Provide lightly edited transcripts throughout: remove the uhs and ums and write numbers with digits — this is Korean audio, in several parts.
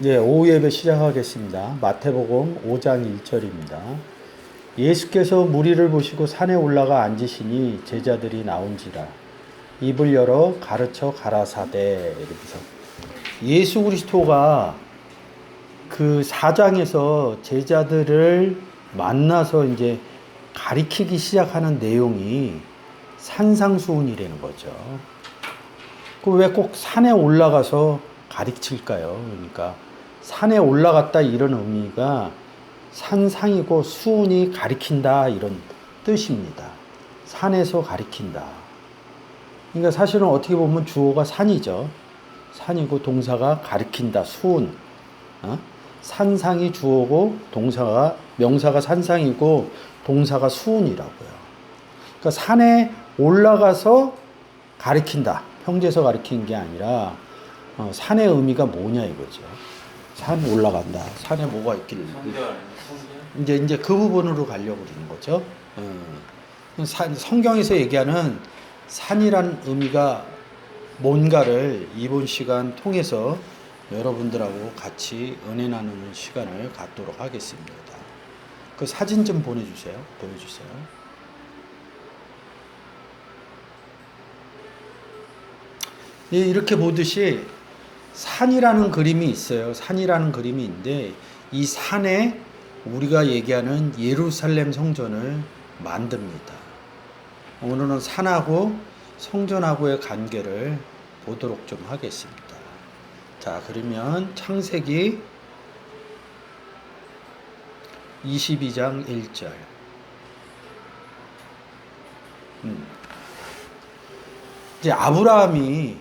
예, 오후 예배 시작하겠습니다. 마태복음 5장 1절입니다. 예수께서 무리를 보시고 산에 올라가 앉으시니 제자들이 나온지라 입을 열어 가르쳐 가라사대. 이러면서 예수 그리스도가 그 사장에서 제자들을 만나서 이제 가리키기 시작하는 내용이 산상수훈이라는 거죠. 그 왜 꼭 산에 올라가서 가르칠까요? 그러니까 산에 올라갔다 이런 의미가 산상이고 수훈이 가리킨다 이런 뜻입니다. 산에서 가리킨다. 그러니까 사실은 어떻게 보면 주어가 산이죠. 산이고 동사가 가리킨다. 수훈. 산상이 주어고 동사가 명사가 산상이고 동사가 수훈이라고요. 그러니까 산에 올라가서 가리킨다. 평지에서 가리킨 게 아니라 산의 의미가 뭐냐 이거죠. 산 올라간다. 산에 뭐가 있길래. 이제 그 부분으로 가려고 그러는 거죠. 성경에서 얘기하는 산이란 의미가 뭔가를 이번 시간 통해서 여러분들하고 같이 은혜 나누는 시간을 갖도록 하겠습니다. 그 사진 좀 보여주세요. 예, 이렇게 보듯이 산이라는 그림이 있어요. 산이라는 그림이 있는데 이 산에 우리가 얘기하는 예루살렘 성전을 만듭니다. 오늘은 산하고 성전하고의 관계를 보도록 좀 하겠습니다. 자, 그러면 창세기 22장 1절. 이제 아브라함이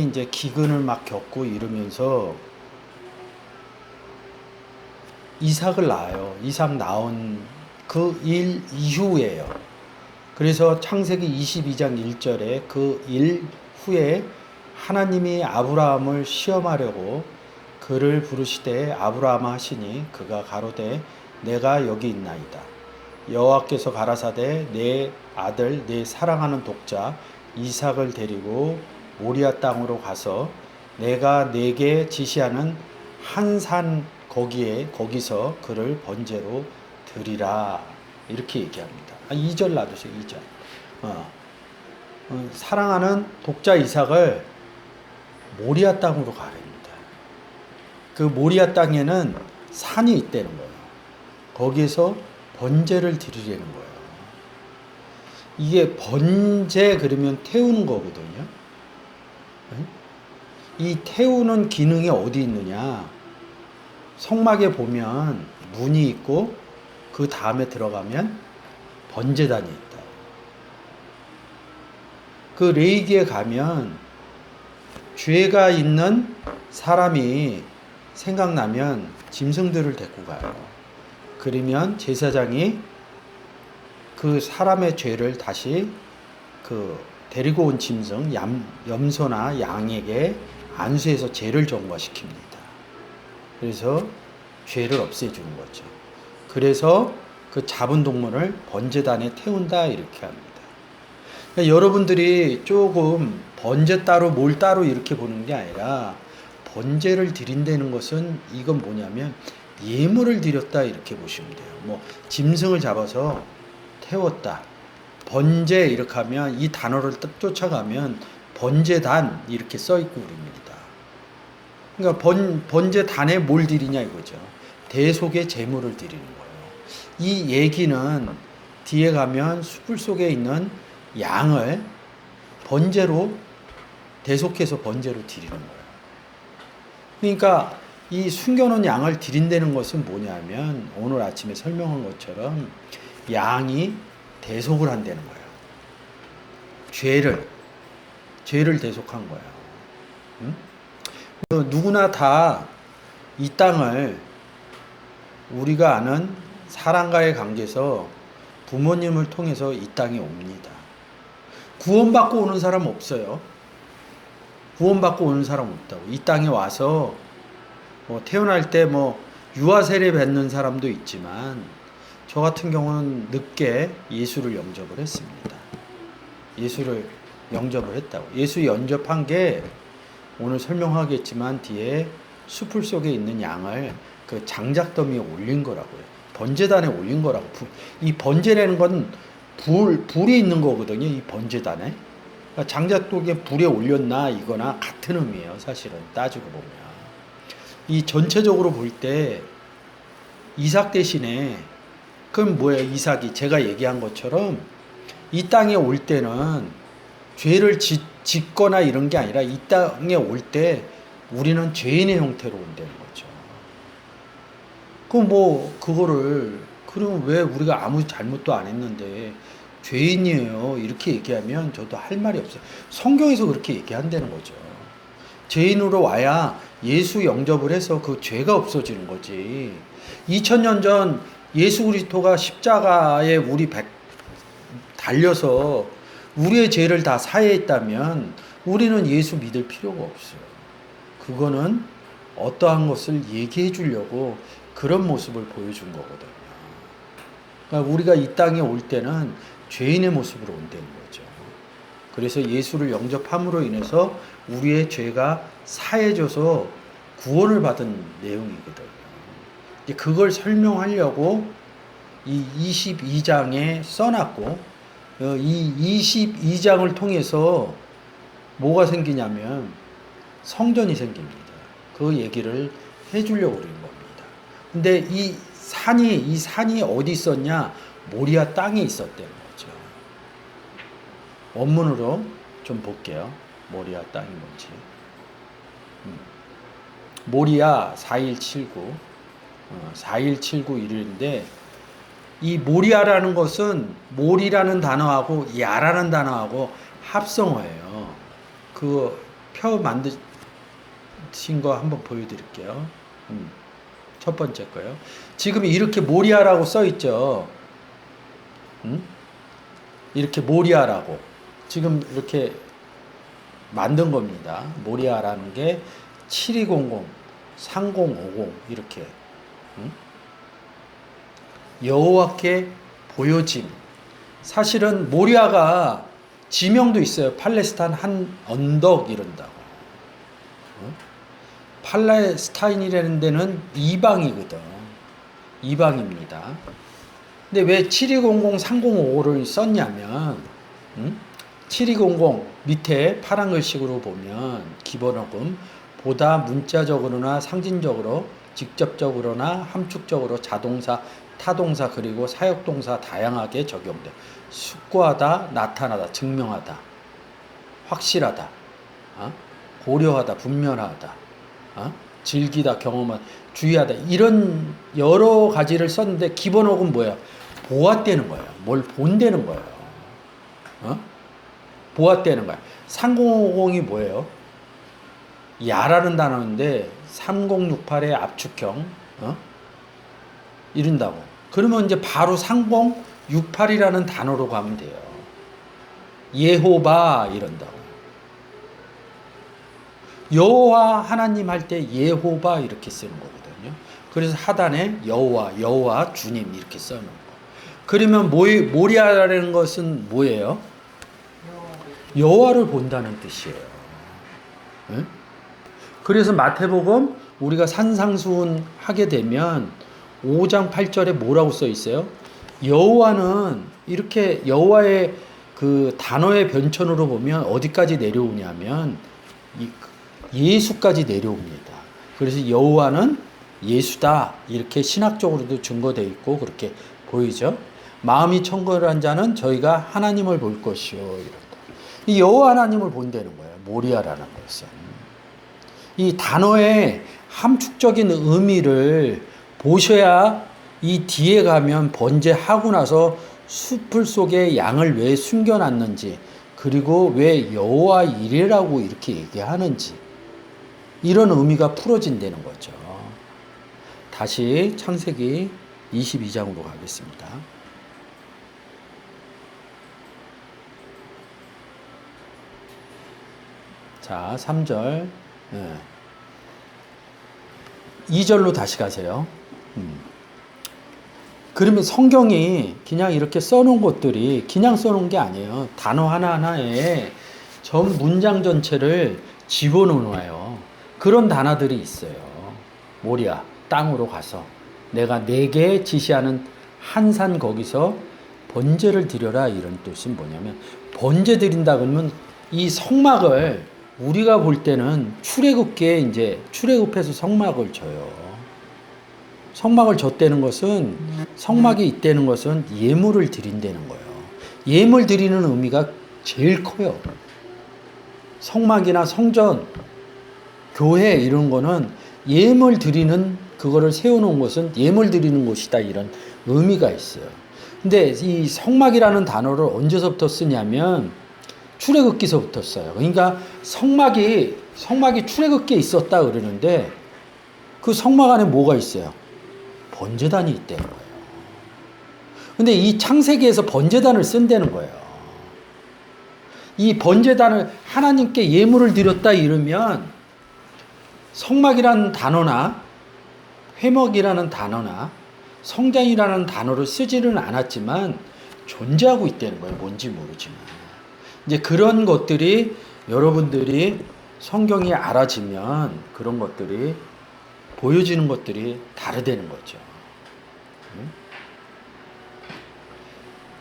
이제 기근을 막 겪고 이러면서 이삭을 낳아요. 이삭 낳은 그 일 이후에요. 그래서 창세기 22장 1절에 그 일 후에 하나님이 아브라함을 시험하려고 그를 부르시되 아브라함 하시니 그가 가로되 내가 여기 있나이다. 여호와께서 가라사대 내 아들 내 사랑하는 독자 이삭을 데리고 모리아 땅으로 가서 내가 내게 지시하는 한 산 거기서 그를 번제로 드리라. 이렇게 얘기합니다. 2절 놔두세요. 2절. 사랑하는 독자 이삭을 모리아 땅으로 가랍니다. 그 모리아 땅에는 산이 있다는 거예요. 거기에서 번제를 드리려는 거예요. 이게 번제 그러면 태우는 거거든요. 이 태우는 기능이 어디 있느냐? 성막에 보면 문이 있고 그 다음에 들어가면 번제단이 있다. 그 레위기에 가면 죄가 있는 사람이 생각나면 짐승들을 데리고 가요. 그러면 제사장이 그 사람의 죄를 다시 그 데리고 온 짐승 염소나 양에게 안수해서 죄를 정화시킵니다. 그래서 죄를 없애주는 거죠. 그래서 그 잡은 동물을 번제단에 태운다 이렇게 합니다. 그러니까 여러분들이 조금 번제 따로 뭘 따로 이렇게 보는 게 아니라 번제를 드린다는 것은 이건 뭐냐면 예물을 드렸다 이렇게 보시면 돼요. 뭐 짐승을 잡아서 태웠다. 번제 이렇게 하면 이 단어를 쫓아가면 번제단 이렇게 써 있고 그럽니다. 그러니까 번제단에 뭘 드리냐 이거죠. 대속의 제물을 드리는 거예요. 이 얘기는 뒤에 가면 숯불 속에 있는 양을 번제로 대속해서 번제로 드리는 거예요. 그러니까 이 숨겨놓은 양을 드린다는 것은 뭐냐면 오늘 아침에 설명한 것처럼 양이 대속을 한다는 거예요. 죄를 대속한 거예요. 누구나 다 이 땅을 우리가 아는 사랑과의 관계에서 부모님을 통해서 이 땅에 옵니다. 구원받고 오는 사람 없어요. 구원받고 오는 사람 없다고. 이 땅에 와서 뭐 태어날 때 뭐 유아 세례 받는 사람도 있지만 저 같은 경우는 늦게 예수를 영접을 했습니다. 예수를 영접을 했다고. 예수 영접한 게 오늘 설명하겠지만 뒤에 수풀 속에 있는 양을 그 장작더미에 올린 거라고요. 번제단에 올린 거라고. 이 번제라는 건 불이 있는 거거든요. 이 번제단에. 그러니까 장작돌에 불에 올렸나 이거나 같은 의미예요. 사실은 따지고 보면. 이 전체적으로 볼 때 이삭 대신에 그럼 뭐예요? 이삭이 제가 얘기한 것처럼 이 땅에 올 때는 죄를 짓거나 이런 게 아니라 이 땅에 올 때 우리는 죄인의 형태로 온다는 거죠. 그럼 뭐 그거를 그럼 왜 우리가 아무 잘못도 안 했는데 죄인이에요 이렇게 얘기하면 저도 할 말이 없어요. 성경에서 그렇게 얘기한다는 거죠. 죄인으로 와야 예수 영접을 해서 그 죄가 없어지는 거지. 2000년 전 예수 그리스도가 십자가에 달려서 우리의 죄를 다 사해했다면 우리는 예수 믿을 필요가 없어요. 그거는 어떠한 것을 얘기해 주려고 그런 모습을 보여준 거거든요. 그러니까 우리가 이 땅에 올 때는 죄인의 모습으로 온다는 거죠. 그래서 예수를 영접함으로 인해서 우리의 죄가 사해져서 구원을 받은 내용이거든요. 그걸 설명하려고 이 22장에 써놨고 이 22장을 통해서 뭐가 생기냐면 성전이 생깁니다. 그 얘기를 해주려고 그런 겁니다. 근데 이 산이 어디 있었냐? 모리아 땅에 있었다는 거죠. 원문으로 좀 볼게요. 모리아 땅이 뭔지. 모리아 4179 4179 이르는데 이 모리아라는 것은 모리라는 단어하고 야라는 단어하고 합성어예요. 그 표 만드신 거 한번 보여드릴게요. 첫 번째 거요. 지금 이렇게 모리아라고 써 있죠. 이렇게 모리아라고 지금 이렇게 만든 겁니다. 모리아라는 게 7200, 3050 이렇게 여호와께 보여짐. 사실은 모리아가 지명도 있어요. 팔레스타인 한 언덕 이런다고. 팔레스타인이라는 데는 이방이거든. 이방입니다. 근데 왜 7200, 3055를 썼냐면 7200 밑에 파란 글씨로 보면 기본어금 보다 문자적으로나 상징적으로 직접적으로나 함축적으로 자동사, 타동사 그리고 사역동사 다양하게 적용돼. 숙고하다, 나타나다, 증명하다, 확실하다, 고려하다, 분별하다, 즐기다, 경험하다, 주의하다 이런 여러 가지를 썼는데 기본어금 뭐야? 보았다는 거예요. 뭘 본다는 거예요. 보았다는 거야. 3050이 뭐예요? 야라는 단어인데 3068의 압축형 이른다고. 그러면 이제 바로 3068이라는 단어로 가면 돼요. 예호바 이런다고. 여호와 하나님 할 때 예호바 이렇게 쓰는 거거든요. 그래서 하단에 여호와 주님 이렇게 써놓은 거. 그러면 모리아라는 것은 뭐예요? 여호와를 본다는 뜻이에요. 네? 그래서 마태복음 우리가 산상수훈 하게 되면 5장 8절에 뭐라고 써 있어요? 여호와는 이렇게 여호와의 그 단어의 변천으로 보면 어디까지 내려오냐면 예수까지 내려옵니다. 그래서 여호와는 예수다 이렇게 신학적으로도 증거되어 있고 그렇게 보이죠. 마음이 청결한 자는 저희가 하나님을 볼 것이요 이런다. 이 여호와 하나님을 본다는 거예요. 모리아라는 것은. 이 단어의 함축적인 의미를 보셔야 이 뒤에 가면 번제하고 나서 숲을 속에 양을 왜 숨겨놨는지 그리고 왜 여호와 이레라고 이렇게 얘기하는지 이런 의미가 풀어진다는 거죠. 다시 창세기 22장으로 가겠습니다. 자, 3절. 2절로 다시 가세요. 그러면 성경이 그냥 이렇게 써놓은 것들이 그냥 써놓은 게 아니에요. 단어 하나하나에 전 문장 전체를 집어넣어요. 그런 단어들이 있어요. 모리아, 땅으로 가서 내가 내게 지시하는 한 산 거기서 번제를 드려라, 이런 뜻이 뭐냐면, 번제 드린다 그러면 이 성막을 우리가 볼 때는 출애굽기에 이제 출애굽해서 성막을 줘요. 성막을 줬다는 것은, 성막이 있다는 것은 예물을 드린다는 거예요. 예물 드리는 의미가 제일 커요. 성막이나 성전, 교회 이런 거는 예물 드리는, 그거를 세워놓은 것은 예물 드리는 곳이다, 이런 의미가 있어요. 근데 이 성막이라는 단어를 언제서부터 쓰냐면 출애굽기서부터 써요. 그러니까 성막이 출애굽기에 있었다 그러는데, 그 성막 안에 뭐가 있어요? 번제단이 있다는 거예요. 근데 이 창세기에서 번제단을 쓴다는 거예요. 이 번제단을 하나님께 예물을 드렸다 이러면 성막이라는 단어나 회막이라는 단어나 성전이라는 단어를 쓰지는 않았지만 존재하고 있다는 거예요. 뭔지 모르지만. 이제 그런 것들이 여러분들이 성경이 알아지면 그런 것들이 보여지는 것들이 다르다는 거죠.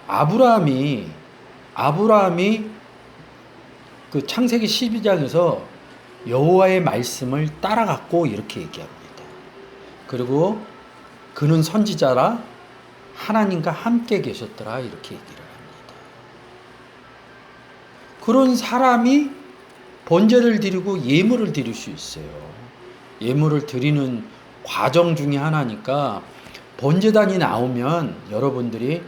아브라함이 그 창세기 12장에서 여호와의 말씀을 따라갔고 이렇게 얘기합니다. 그리고 그는 선지자라 하나님과 함께 계셨더라, 이렇게 얘기를 합니다. 그런 사람이 번제를 드리고 예물을 드릴 수 있어요. 예물을 드리는 과정 중에 하나니까 번제단이 나오면 여러분들이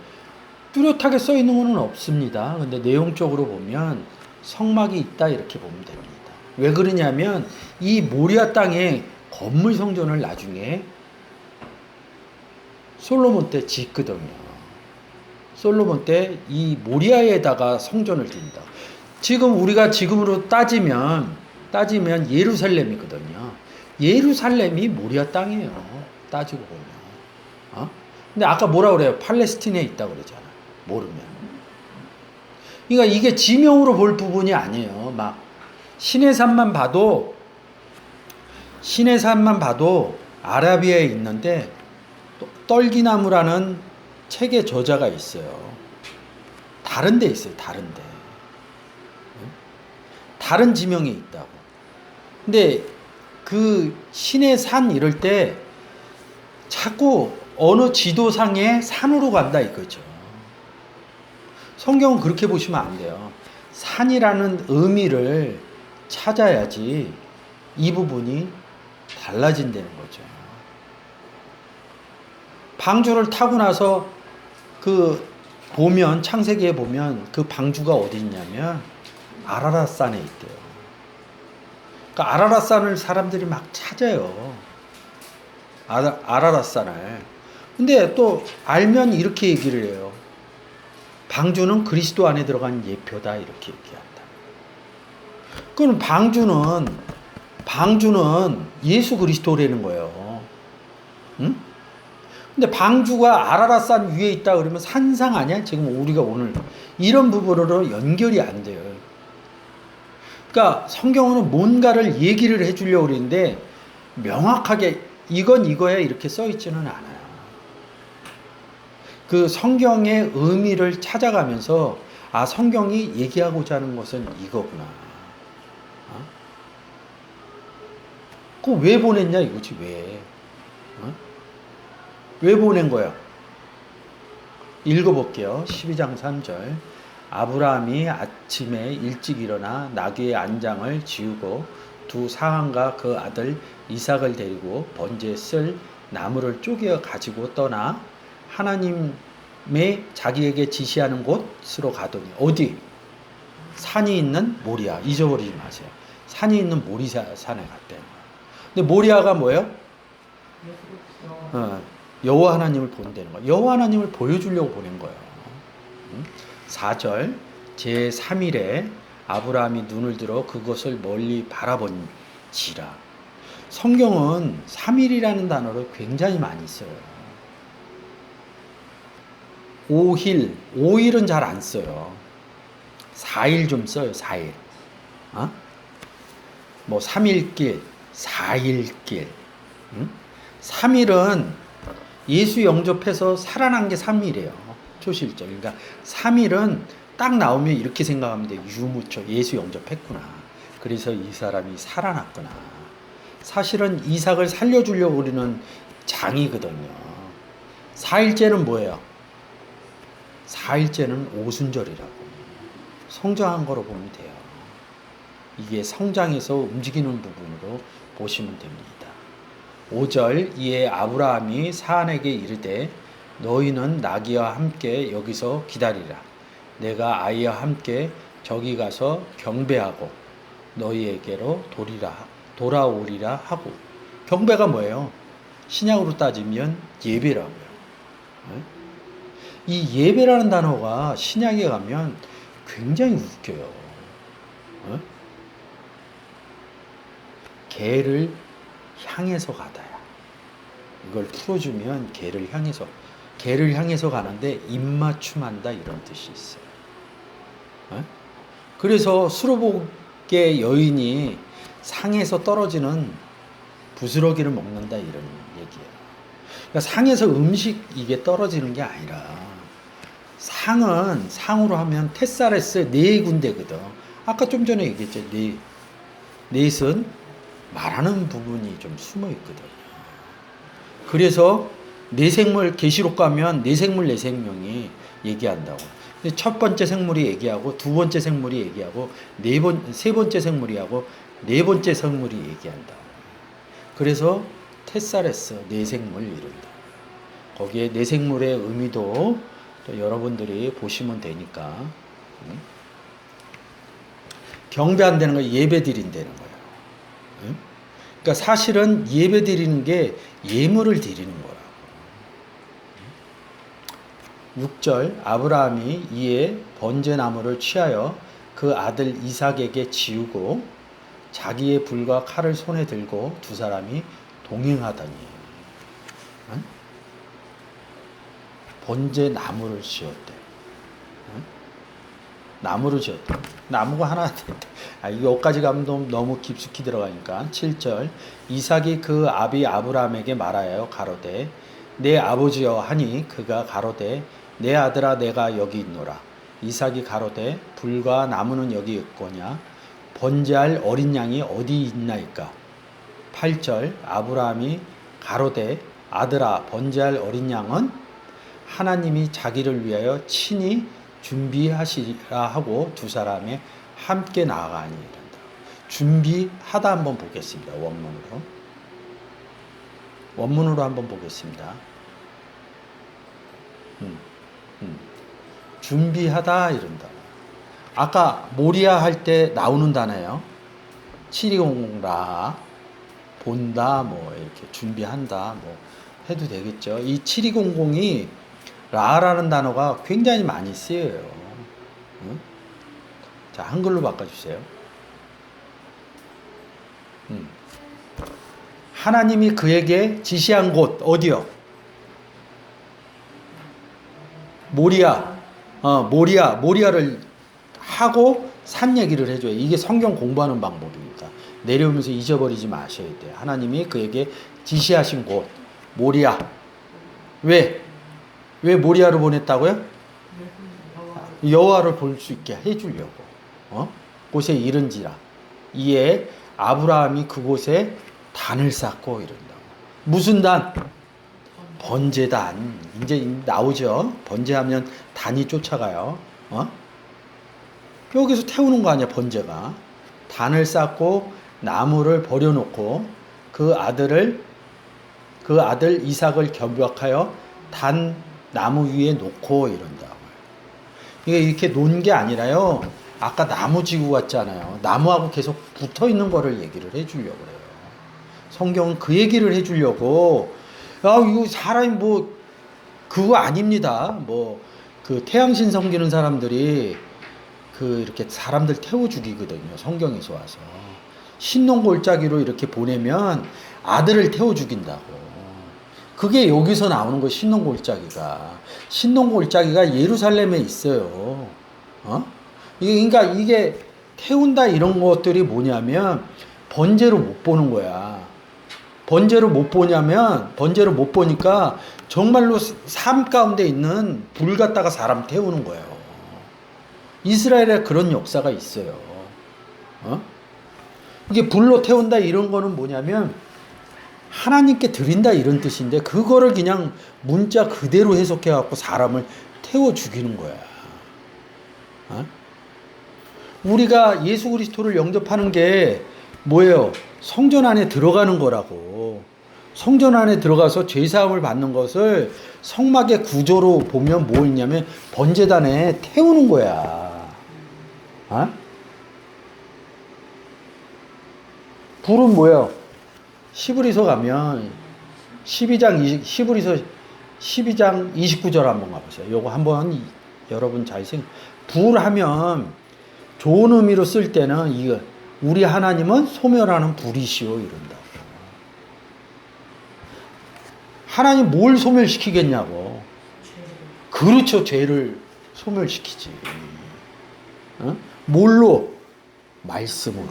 뚜렷하게 써 있는 것은 없습니다. 근데 내용적으로 보면 성막이 있다, 이렇게 보면 됩니다. 왜 그러냐면 이 모리아 땅에 건물 성전을 나중에 솔로몬 때 짓거든요. 솔로몬 때 이 모리아에다가 성전을 짓는다. 지금 우리가 지금으로 따지면 예루살렘이거든요. 예루살렘이 모리아 땅이에요. 따지고 보면. 근데 아까 뭐라 그래요? 팔레스틴에 있다고 그러잖아. 모르면. 그러니까 이게 지명으로 볼 부분이 아니에요. 막 시내산만 봐도 아라비아에 있는데 떨기나무라는 책의 저자가 있어요. 다른 데 있어요. 다른 데. 다른 지명이 있다고. 근데 그 시내산 이럴 때 자꾸 어느 지도상에 산으로 간다 이거죠. 성경은 그렇게 보시면 안 돼요. 산이라는 의미를 찾아야지 이 부분이 달라진다는 거죠. 방주를 타고 나서 보면 창세기에 보면 그 방주가 어디 있냐면 아라랏산에 있대요. 그러니까 아라랏산을 사람들이 막 찾아요. 아라랏산을. 근데 또 알면 이렇게 얘기를 해요. 방주는 그리스도 안에 들어간 예표다, 이렇게 얘기한다. 그럼 방주는 예수 그리스도라는 거예요. 응? 근데 방주가 아라랏산 위에 있다 그러면 산상 아니야? 지금 우리가 오늘 이런 부분으로 연결이 안 돼요. 그러니까 성경은 뭔가를 얘기를 해주려고 그러는데 명확하게 이건 이거야 이렇게 써 있지는 않아요. 그 성경의 의미를 찾아가면서 성경이 얘기하고자 하는 것은 이거구나. 그거 왜 보냈냐 이거지. 왜 보낸 거야? 읽어볼게요. 12장 3절. 아브라함이 아침에 일찍 일어나 나귀의 안장을 지우고 두 상한과 그 아들 이삭을 데리고 번제에 쓸 나무를 쪼개 가지고 떠나 하나님의 자기에게 지시하는 곳으로 가더니, 어디? 산이 있는 모리아. 잊어버리지 마세요. 산이 있는 모리아 산에 갔대요. 근데 모리아가 뭐예요? 여호와 하나님을 본다는 거예요. 여호와 하나님을 보여주려고 보낸 거예요. 4절. 제3일에 아브라함이 눈을 들어 그것을 멀리 바라본지라. 성경은 3일이라는 단어를 굉장히 많이 써요. 5일은 잘 안 써요. 4일 좀 써요. 4일. 뭐 3일길, 4일길. 응? 3일은 예수 영접해서 살아난 게 3일이에요. 초실절. 그러니까 3일은 딱 나오면 이렇게 생각하면 돼요. 유무초 예수 영접했구나. 그래서 이 사람이 살아났구나. 사실은 이삭을 살려주려고 우리는 장이거든요. 4일째는 뭐예요? 4일째는 오순절이라고. 성장한 거로 보면 돼요. 이게 성장해서 움직이는 부분으로 보시면 됩니다. 5절 이에 아브라함이 사안에게 이르되 너희는 나귀와 함께 여기서 기다리라. 내가 아이와 함께 저기 가서 경배하고 너희에게로 돌아오리라 하고. 경배가 뭐예요? 신약으로 따지면 예배라고요. 이 예배라는 단어가 신약에 가면 굉장히 웃겨요. 개를 향해서 가다야. 이걸 풀어주면 개를 향해서 가는데 입맞춤한다 이런 뜻이 있어요. 그래서 수로복의 여인이 상에서 떨어지는 부스러기를 먹는다 이런 얘기예요. 그러니까 상에서 음식 이게 떨어지는 게 아니라 상은 상으로 하면 테사레스 네 군데거든. 아까 좀 전에 얘기했죠. 넷은 말하는 부분이 좀 숨어 있거든요. 그래서 내생물 계시록 가면 내생물 내생명이 얘기한다고. 첫 번째 생물이 얘기하고 두 번째 생물이 얘기하고 세 번째 생물이 하고 네 번째 생물이 얘기한다. 그래서 테사레스 내생물 이른다. 거기에 내생물의 의미도 또 여러분들이 보시면 되니까. 경배한다는 거 예배 드린다는 거예요. 그러니까 사실은 예배 드리는 게 예물을 드리는 거라고. 6절 아브라함이 이에 번제나무를 취하여 그 아들 이삭에게 지우고 자기의 불과 칼을 손에 들고 두 사람이 동행하더니. 번제나무를 지었대. 나무를 지었대. 나무가 하나 됐대. 여기까지 가면 너무 깊숙이 들어가니까. 7절 이삭이 그 아비 아브라함에게 말하여 가로되 내 아버지여 하니 그가 가로되 내 아들아 내가 여기 있노라. 이삭이 가로되 불과 나무는 여기 있거냐 번제할 어린 양이 어디 있나이까. 8절 아브라함이 가로되 아들아 번제할 어린 양은 하나님이 자기를 위하여 친히 준비하시라 하고 두 사람이 함께 나아가니. 준비하다 한번 보겠습니다. 원문으로 한번 보겠습니다. 준비하다 이런다. 아까 모리아 할 때 나오는 단어예요. 7200라 본다 뭐 이렇게 준비한다 뭐 해도 되겠죠. 이 7200이 라라는 단어가 굉장히 많이 쓰여요. 자, 한글로 바꿔주세요. 하나님이 그에게 지시한 곳 어디요? 모리아를 하고 산 얘기를 해줘요. 이게 성경 공부하는 방법입니다. 내려오면서 잊어버리지 마셔야 돼요. 하나님이 그에게 지시하신 곳 모리아. 왜 모리아로 보냈다고요? 여호와를 볼 수 있게 해주려고. 곳에 이른지라. 이에 아브라함이 그곳에 단을 쌓고 이른다고. 무슨 단? 번제단. 이제 나오죠. 번제하면 단이 쫓아가요. 여기서 태우는 거 아니야, 번제가. 단을 쌓고 나무를 버려놓고 그 아들 이삭을 결박하여 단 나무 위에 놓고 이런다고요. 이게 이렇게 놓은 게 아니라요. 아까 나무 지구 같잖아요. 나무하고 계속 붙어 있는 거를 얘기를 해주려고 그래요. 성경은 그 얘기를 해주려고. 이거 사람이 뭐 그거 아닙니다. 뭐 그 태양신 섬기는 사람들이 그 이렇게 사람들 태워 죽이거든요. 성경에서 와서 신농골짜기로 이렇게 보내면 아들을 태워 죽인다고. 그게 여기서 나오는 거. 신농골짜기가 예루살렘에 있어요. 그러니까 이게 태운다 이런 것들이 뭐냐면 번제로 못 보는 거야. 번제로 못 보냐면, 번제로 못 보니까 정말로 삶 가운데 있는 불 갖다가 사람 태우는 거예요. 이스라엘에 그런 역사가 있어요. 어? 이게 불로 태운다 이런 거는 뭐냐면 하나님께 드린다 이런 뜻인데, 그거를 그냥 문자 그대로 해석해 갖고 사람을 태워 죽이는 거야. 어? 우리가 예수 그리스도를 영접하는 게 뭐예요? 성전 안에 들어가는 거라고. 성전 안에 들어가서 죄사함을 받는 것을 성막의 구조로 보면 뭐냐면 번제단에 태우는 거야. 어? 불은 뭐예요? 히브리서 가면 12장 29절 한번 가보세요. 요거 한번 여러분 잘 불하면 좋은 의미로 쓸 때는 이거 우리 하나님은 소멸하는 불이시오 이런다. 하나님 뭘 소멸시키겠냐고. 그렇죠. 죄를 소멸시키지. 어? 뭘로? 말씀으로.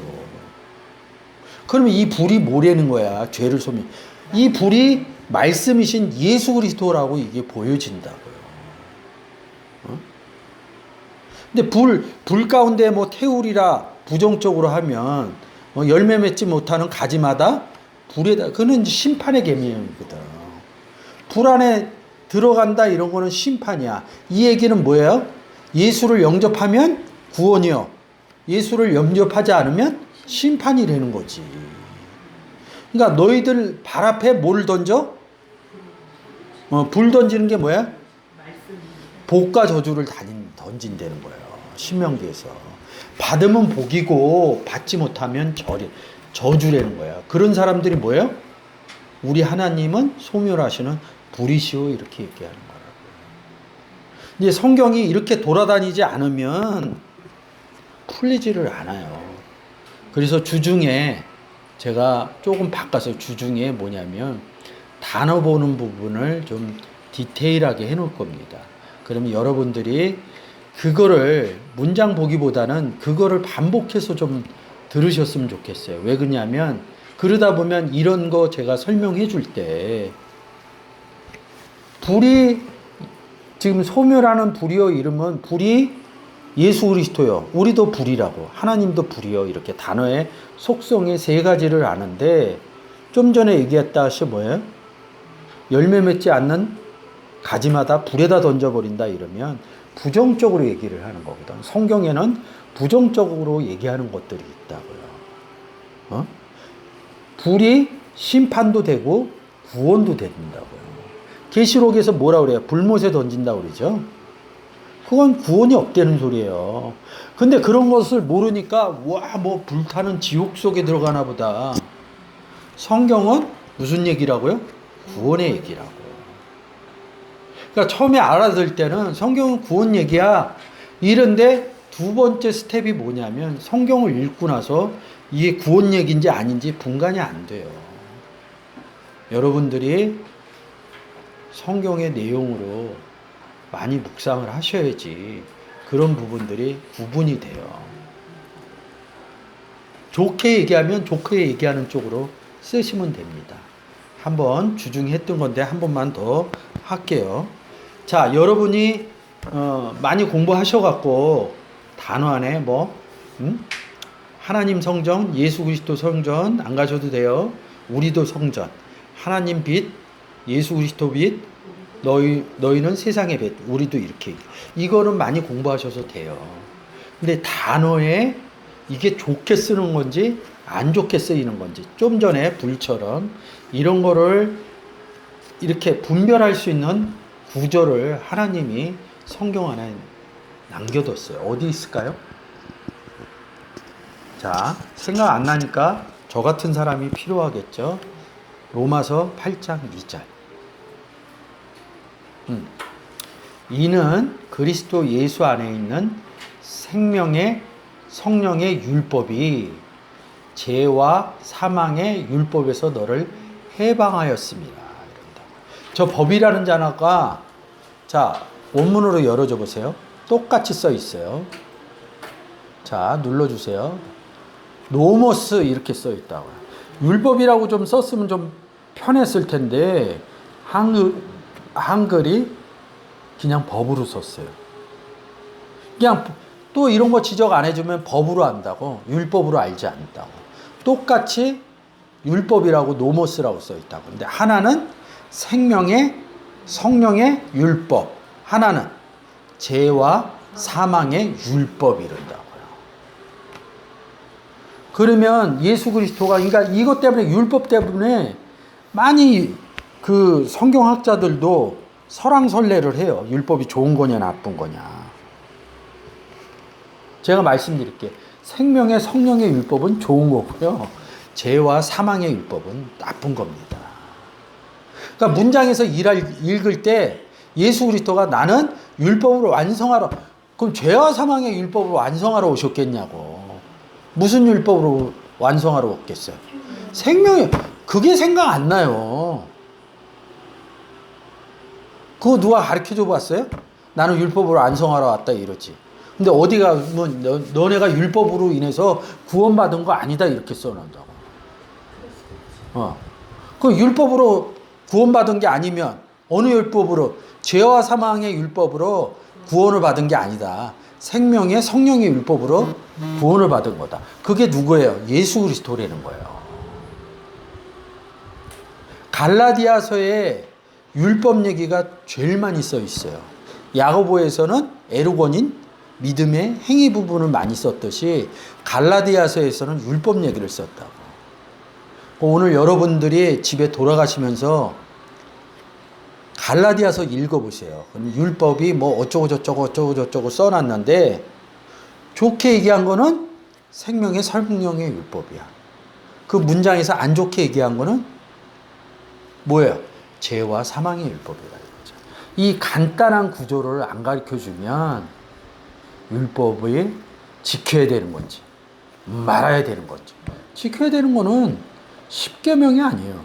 그러면 이 불이 뭐라는 거야? 죄를 소멸. 이 불이 말씀이신 예수 그리스도라고 이게 보여진다고요. 어? 근데 불 가운데 뭐 태우리라 부정적으로 하면 열매 맺지 못하는 가지마다 불에다, 그는 심판의 계명이거든. 불 안에 들어간다 이런 거는 심판이야. 이 얘기는 뭐예요? 예수를 영접하면 구원이요. 예수를 영접하지 않으면 심판이라는 거지. 그러니까 너희들 발 앞에 뭘 던져? 불 던지는 게 뭐야? 복과 저주를 던진다는 거예요. 신명기에서. 받으면 복이고 받지 못하면 저주라는 거야. 그런 사람들이 뭐예요? 우리 하나님은 소멸하시는 불이시오 이렇게 얘기하는 거라고요. 이제 성경이 이렇게 돌아다니지 않으면 풀리지를 않아요. 그래서 주중에 제가 조금 바꿔서 주중에 뭐냐면 단어 보는 부분을 좀 디테일하게 해놓을 겁니다. 그러면 여러분들이 그거를 문장 보기보다는 그거를 반복해서 좀 들으셨으면 좋겠어요. 왜 그러냐면 그러다 보면 이런 거 제가 설명해 줄 때 불이 지금 소멸하는 불이요 이러면 불이 예수 그리스도요. 우리도 불이라고. 하나님도 불이요. 이렇게 단어의 속성의 세 가지를 아는데 좀 전에 얘기했다 하시 뭐예요? 열매 맺지 않는 가지마다 불에다 던져버린다 이러면 부정적으로 얘기를 하는 거거든. 성경에는 부정적으로 얘기하는 것들이 있다고요. 어? 불이 심판도 되고 구원도 된다고요. 계시록에서 뭐라 그래요? 불못에 던진다고 그러죠. 그건 구원이 없다는 소리예요. 근데 그런 것을 모르니까 와, 뭐 불타는 지옥 속에 들어가나 보다. 성경은 무슨 얘기라고요? 구원의 얘기라고. 그러니까 처음에 알아들 때는 성경은 구원 얘기야. 이런데 두 번째 스텝이 뭐냐면 성경을 읽고 나서 이게 구원 얘기인지 아닌지 분간이 안 돼요. 여러분들이 성경의 내용으로 많이 묵상을 하셔야지 그런 부분들이 구분이 돼요. 좋게 얘기하면 좋게 얘기하는 쪽으로 쓰시면 됩니다. 한번 주중에 했던 건데 한 번만 더 할게요. 자, 여러분이 많이 공부하셔갖고 단어 안에 하나님 성전, 예수 그리스도 성전 안 가셔도 돼요. 우리도 성전, 하나님 빛, 예수 그리스도 빛, 너희는 세상의 빛, 우리도 이렇게. 이거는 많이 공부하셔도 돼요. 근데 단어에 이게 좋게 쓰는 건지 안 좋게 쓰이는 건지 좀 전에 불처럼 이런 거를 이렇게 분별할 수 있는 구조를 하나님이 성경 안에 남겨뒀어요. 어디 있을까요? 자, 생각 안 나니까 저 같은 사람이 필요하겠죠. 로마서 8장 2절. 이는 그리스도 예수 안에 있는 생명의 성령의 율법이 죄와 사망의 율법에서 너를 해방하였습니다. 이런다. 저 법이라는 단어가 자 원문으로 열어줘 보세요. 똑같이 써 있어요. 자 눌러주세요. 노모스 이렇게 써 있다고요. 율법이라고 좀 썼으면 좀 편했을 텐데 한글이 그냥 법으로 썼어요. 그냥 또 이런 거 지적 안 해주면 법으로 안다고, 율법으로 알지 않는다고. 똑같이 율법이라고 노모스라고 써 있다고. 근데 하나는 생명의 성령의 율법, 하나는 죄와 사망의 율법이 이른다고요. 그러면 예수 그리스도가, 그러니까 이것 때문에, 율법 때문에 많이 그 성경학자들도 설왕설래를 해요. 율법이 좋은 거냐 나쁜 거냐. 제가 말씀드릴게요. 생명의 성령의 율법은 좋은 거고요. 죄와 사망의 율법은 나쁜 겁니다. 그러니까 문장에서 읽을 때 예수 그리스도가 나는 율법으로 완성하러, 그럼 죄와 사망의 율법으로 완성하러 오셨겠냐고. 무슨 율법으로 완성하러 오겠어요? 생명의, 그게 생각 안 나요. 그거 누가 가르쳐 줘 봤어요? 나는 율법으로 완성하러 왔다 이러지. 근데 어디가 뭐 너네가 율법으로 인해서 구원받은 거 아니다 이렇게 써놓는다고. 그 율법으로 구원받은 게 아니면 어느 율법으로, 죄와 사망의 율법으로 구원을 받은 게 아니다. 생명의 성령의 율법으로 구원을 받은 거다. 그게 누구예요? 예수 그리스도라는 거예요. 갈라디아서에 율법 얘기가 제일 많이 써 있어요. 야고보에서는 에르고닌 믿음의 행위 부분을 많이 썼듯이 갈라디아서에서는 율법 얘기를 썼다고. 오늘 여러분들이 집에 돌아가시면서 갈라디아서 읽어보세요. 율법이 뭐 어쩌고 써놨는데 좋게 얘기한 거는 생명의 성령의 율법이야. 그 문장에서 안 좋게 얘기한 거는 뭐예요? 죄와 사망의 율법이라 이거죠. 이 간단한 구조를 안 가르쳐주면 율법을 지켜야 되는 건지 말아야 되는 건지. 지켜야 되는 거는 십계명이 아니에요.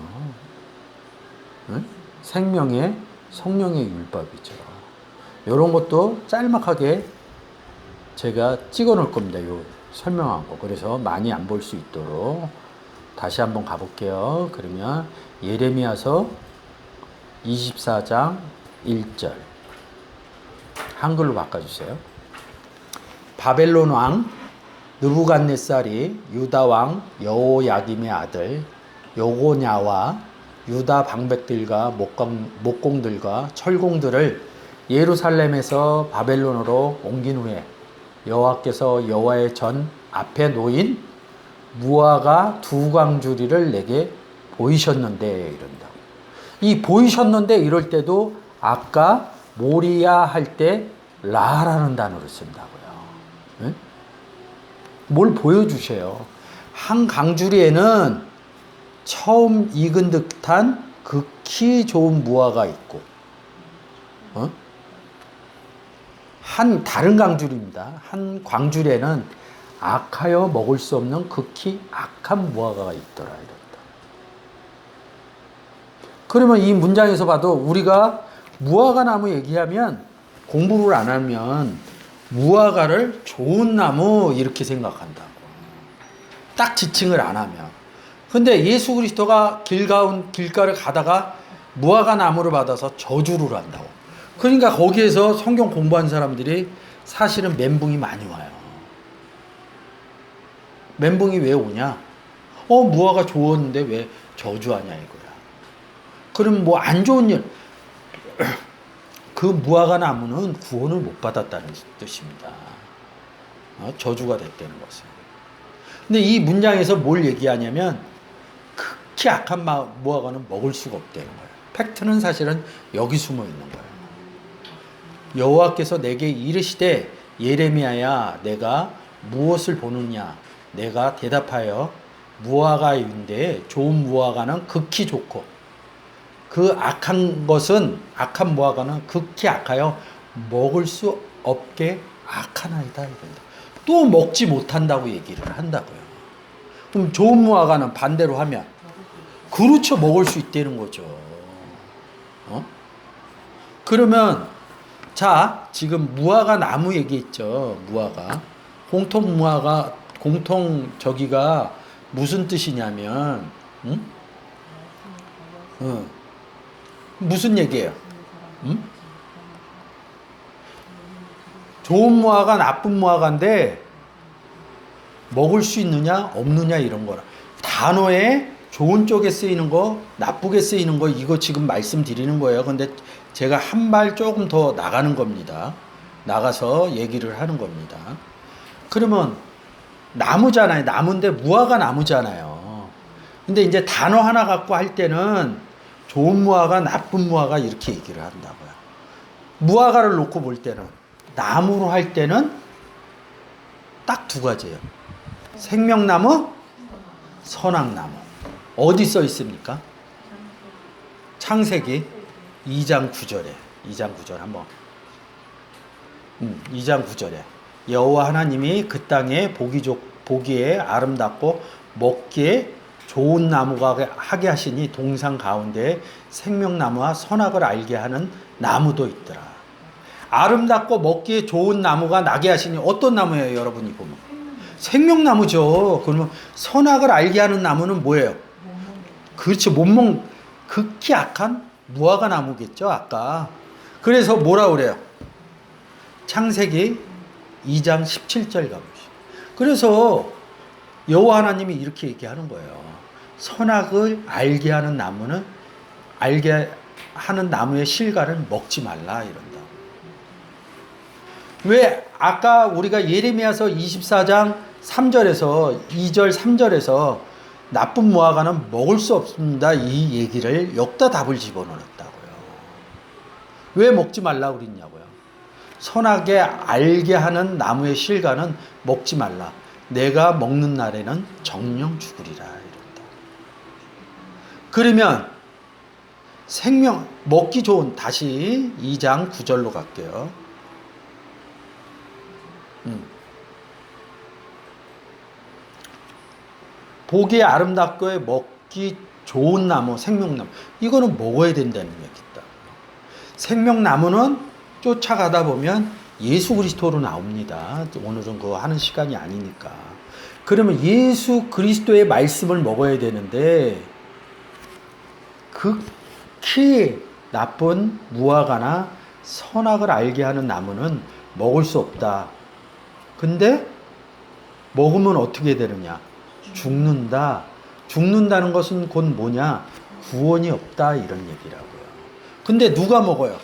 응? 생명의 성령의 율법이죠. 이런 것도 짤막하게 제가 찍어 놓을 겁니다. 요 설명한 거. 그래서 많이 안 볼 수 있도록 다시 한번 가볼게요. 그러면 예레미야서 24장 1절 한글로 바꿔주세요. 바벨론 왕 느부갓네살이 유다 왕 여호야김의 아들 요고냐와 유다 방백들과 목공들과 철공들을 예루살렘에서 바벨론으로 옮긴 후에 여호와께서 여호와의 전 앞에 놓인 무화과 두 광주리를 내게 보이셨는데 이런다. 이 보이셨는데 이럴 때도 아까 모리야 할 때 라라는 단어를 쓴다고요. 네? 뭘 보여주세요. 한 강주리에는 처음 익은 듯한 극히 좋은 무화가 있고, 한 다른 강주리입니다. 한 광주리에는 악하여 먹을 수 없는 극히 악한 무화과가 있더라 이랬다. 그러면 이 문장에서 봐도 우리가 무화과 나무 얘기하면 공부를 안 하면 무화과를 좋은 나무 이렇게 생각한다고. 딱 지칭을 안 하면. 근데 예수 그리스도가 길가를 가다가 무화과 나무를 받아서 저주를 한다고. 그러니까 거기에서 성경 공부한 사람들이 사실은 멘붕이 많이 와요. 멘붕이 왜 오냐? 무화과 좋았는데 왜 저주하냐 이거야. 그럼 뭐 안 좋은 일, 그 무화과 나무는 구원을 못 받았다는 뜻입니다. 저주가 됐다는 것은. 근데 이 문장에서 뭘 얘기하냐면 극히 악한 무화과는 먹을 수가 없다는 거예요. 팩트는 사실은 여기 숨어 있는 거예요. 여호와께서 내게 이르시되 예레미야야 내가 무엇을 보느냐? 내가 대답하여 무화과인데 좋은 무화과는 극히 좋고 그 악한 무화과는 극히 악하여 먹을 수 없게 악하나이다. 또 먹지 못한다고 얘기를 한다고요. 그럼 좋은 무화과는 반대로 하면 그렇죠. 먹을 수 있다는 거죠. 그러면 자 지금 무화과 나무 얘기했죠. 무화과 홍통 무화과 공통 저기가 무슨 뜻이냐면, 응? 무슨 얘기예요? 응? 좋은 무화과, 나쁜 무화과인데 먹을 수 있느냐, 없느냐 이런 거라. 단어에 좋은 쪽에 쓰이는 거, 나쁘게 쓰이는 거 이거 지금 말씀드리는 거예요. 근데 제가 한 발 조금 더 나가는 겁니다. 나가서 얘기를 하는 겁니다. 그러면 나무잖아요. 나무인데 무화과 나무잖아요. 근데 이제 단어 하나 갖고 할 때는 좋은 무화과, 나쁜 무화과 이렇게 얘기를 한다고요. 무화과를 놓고 볼 때는, 나무로 할 때는 딱 두 가지예요. 생명나무, 선악나무. 어디 써 있습니까? 창세기 2장 9절에. 2장 9절 한번. 2장 9절에. 여호와 하나님이 그 땅에 보기에 아름답고 먹기에 좋은 나무가 하게 하시니 동산 가운데 생명나무와 선악을 알게 하는 나무도 있더라. 아름답고 먹기에 좋은 나무가 나게 하시니 어떤 나무예요, 여러분이 보면? 생명나무죠. 그러면 선악을 알게 하는 나무는 뭐예요? 그렇죠. 극히 악한 무화과 나무겠죠, 아까. 그래서 뭐라 그래요? 창세기 2장 17절 가보시죠. 그래서 여호와 하나님이 이렇게 얘기하는 거예요. 선악을 알게 하는 나무는, 알게 하는 나무의 실과를 먹지 말라 이런다. 왜 아까 우리가 예레미야서 24장 3절에서 2절 3절에서 나쁜 무화과는 먹을 수 없습니다 이 얘기를 여기다 답을 집어넣었다고요. 왜 먹지 말라고 그랬냐고요. 선하게 알게 하는 나무의 실과는 먹지 말라. 내가 먹는 날에는 정령 죽으리라 이런다. 그러면 먹기 좋은, 다시 2장 9절로 갈게요. 보기에 아름답고 먹기 좋은 나무, 생명나무. 이거는 먹어야 된다는 얘기다. 생명나무는 쫓아가다 보면 예수 그리스도로 나옵니다. 오늘은 그거 하는 시간이 아니니까. 그러면 예수 그리스도의 말씀을 먹어야 되는데 극히 나쁜 무화과나 선악을 알게 하는 나무는 먹을 수 없다. 근데 먹으면 어떻게 되느냐? 죽는다. 죽는다는 것은 곧 뭐냐? 구원이 없다 이런 얘기라고요. 근데 누가 먹어요?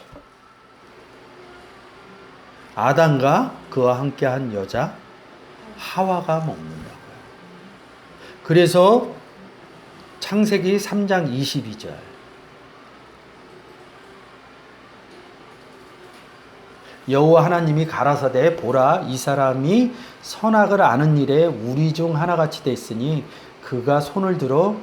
아담과 그와 함께한 여자 하와가 먹는다고요. 그래서 창세기 3장 22절 여호와 하나님이 가라사대 보라 이 사람이 선악을 아는 일에 우리 중 하나같이 됐으니 그가 손을 들어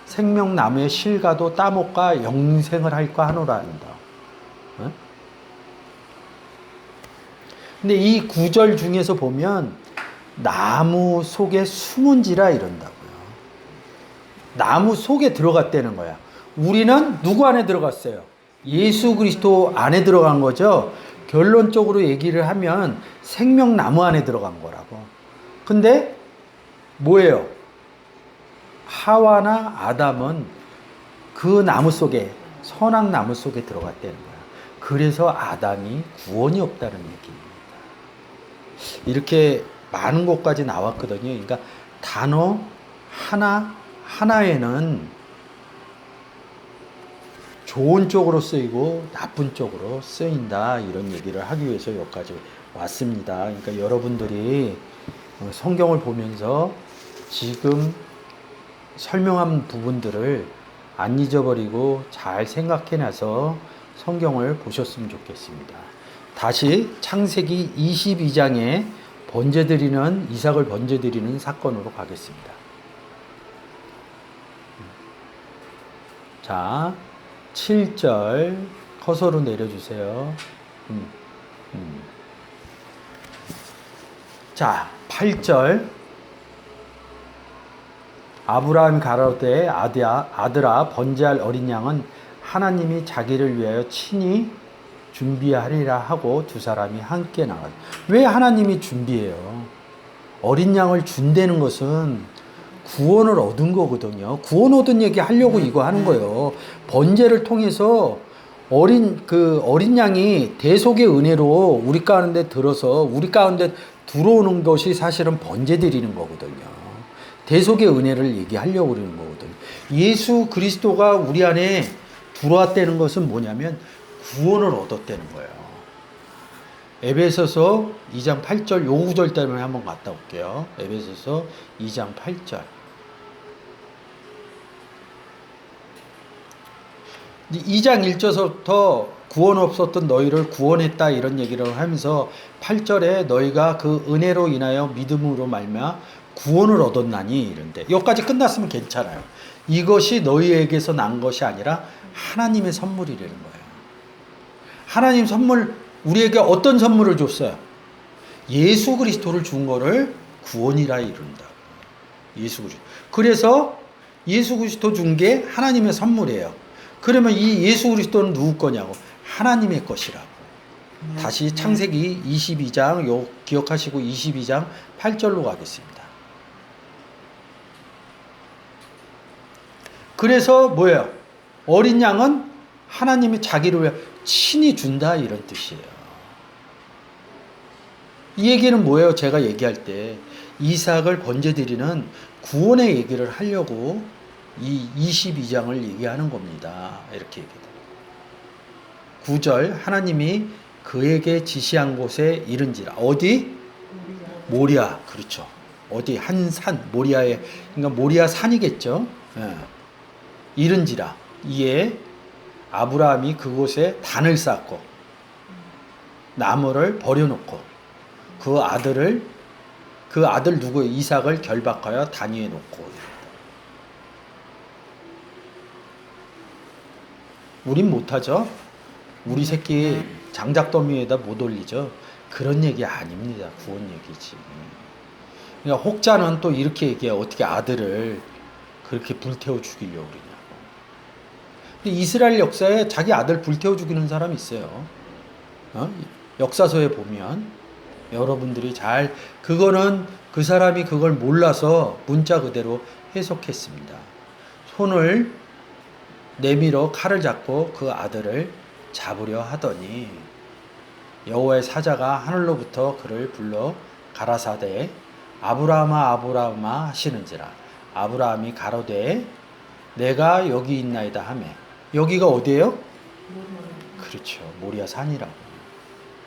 생명나무의 실과도 따먹과 영생을 할까 하노라 한다. 근데 이 구절 중에서 보면 나무 속에 숨은지라 이런다고요. 나무 속에 들어갔다는 거야. 우리는 누구 안에 들어갔어요? 예수 그리스도 안에 들어간 거죠. 결론적으로 얘기를 하면 생명나무 안에 들어간 거라고. 근데 뭐예요? 하와나 아담은 그 나무 속에, 선악나무 속에 들어갔다는 거야. 그래서 아담이 구원이 없다는 얘기입니다. 이렇게 많은 곳까지 나왔거든요. 그러니까 단어 하나에는 좋은 쪽으로 쓰이고 나쁜 쪽으로 쓰인다 이런 얘기를 하기 위해서 여기까지 왔습니다. 그러니까 여러분들이 성경을 보면서 지금 설명한 부분들을 안 잊어버리고 잘 생각해놔서 성경을 보셨으면 좋겠습니다. 다시 창세기 22장에 이삭을 번제드리는 사건으로 가겠습니다. 자, 7절 커서로 내려주세요. 자, 8절 아브라함이 가라오되 아들아 번제할 어린 양은 하나님이 자기를 위하여 친히 준비하리라 하고 두 사람이 함께 나가요. 왜 하나님이 준비해요? 어린 양을 준다는 것은 구원을 얻은 거거든요. 구원 얻은 얘기 하려고 이거 하는 거예요. 번제를 통해서 어린 양이 대속의 은혜로 우리 가운데 들어서 우리 가운데 들어오는 것이 사실은 번제 드리는 거거든요. 대속의 은혜를 얘기하려고 그러는 거거든요. 예수 그리스도가 우리 안에 들어왔다는 것은 뭐냐면 구원을 얻었다는 거예요. 에베소서 2장 8절 요 구절 때문에 한번 갔다 올게요. 에베소서 2장 8절. 2장 1절부터 구원 없었던 너희를 구원했다 이런 얘기를 하면서 8절에 너희가 그 은혜로 인하여 믿음으로 말미암아 구원을 얻었나니 이런데 여기까지 끝났으면 괜찮아요. 이것이 너희에게서 난 것이 아니라 하나님의 선물이라는 거예요. 하나님 선물 우리에게 어떤 선물을 줬어요? 예수 그리스도를 준 거를 구원이라 이른다. 예수 그리스도. 그래서 예수 그리스도 준 게 하나님의 선물이에요. 그러면 이 예수 그리스도는 누구 거냐고? 하나님의 것이라고. 다시 창세기 22장 요 기억하시고 22장 8절로 가겠습니다. 그래서 뭐예요? 어린 양은 하나님이 자기를 위해 친히 준다 이런 뜻이에요. 이 얘기는 뭐예요? 제가 얘기할 때 이삭을 번제드리는 구원의 얘기를 하려고 이 22장을 얘기하는 겁니다. 이렇게 얘기해요. 9절 하나님이 그에게 지시한 곳에 이른지라. 어디? 모리아. 그렇죠. 어디 한 산 모리아에 그러니까 모리아 산이겠죠. 예. 이른지라. 이에 아브라함이 그곳에 단을 쌓고 나무를 버려놓고 그 아들 누구 이삭을 결박하여 단 위에 놓고. 우린 못하죠. 우리 새끼 장작더미에다 못 올리죠. 그런 얘기 아닙니다. 구원 얘기지. 그러니까 혹자는 또 이렇게 얘기해. 어떻게 아들을 그렇게 불태워 죽이려고 그러냐고. 근데 이스라엘 역사에 자기 아들 불태워 죽이는 사람이 있어요. 역사서에 보면 여러분들이 그거는 그 사람이 그걸 몰라서 문자 그대로 해석했습니다. 손을 내밀어 칼을 잡고 그 아들을 잡으려 하더니 여호와의 사자가 하늘로부터 그를 불러 가라사대 아브라함아 아브라함아 하시는지라. 아브라함이 가로되 내가 여기 있나이다 하매. 여기가 어디예요? 그렇죠. 모리아 산이라고.